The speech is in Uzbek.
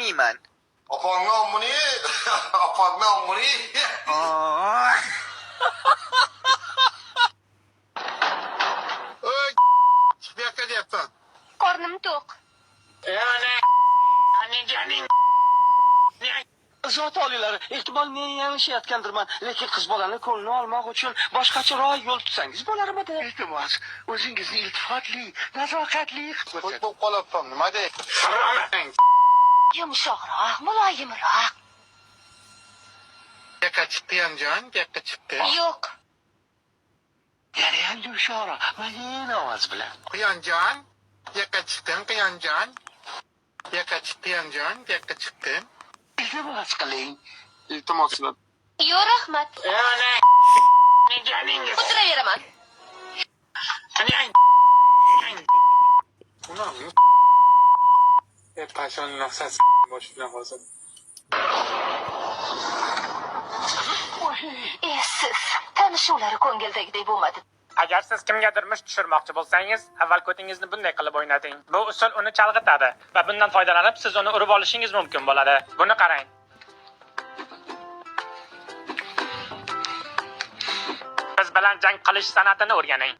bilmayman. Opangni ommuni, opangni ommuni. Oy, bu yoqqa deyapsan. Qornim to'q. Anajoning zot olilar, ehtimol men yanglishayotgandirman, lekin qiz bolani ko'nglini olmoq uchun boshqacharoq yo'l tutsangiz bo'larmidi? Iltimos, o'zingizni iltifotli, nazokatli qilib Qo'y bo'lib qolyapsan, nima dey? Yumshoqroq, muloyimroq. Yakka chiqdi Yanjon, yakka chiqdi. Yo'q. Yana yumshoqroq, mayin ovoz bilan. Quyonjon, yakka chiqdin, Quyonjon. Yakka chiqdi Yanjon, yakka chiqdin. Iltimos qiling. Iltimoslar. Yo'q, rahmat. Anajoningiz. O'tiraveraman. Unami. Pashon nafsas boshdan hozir. Siz tanishuvlari ko'ngildagidek bo'lmadi. Agar siz kimgadir musht tushirmoqchi bo'lsangiz, avval ko'tingizni bunday qilib o'ynating. Bu usul uni chalg'itadi va bundan foydalanib siz uni urib olishingiz mumkin bo'ladi. Buni qarang. Biz bilan jang qilish san'atini o'rganing.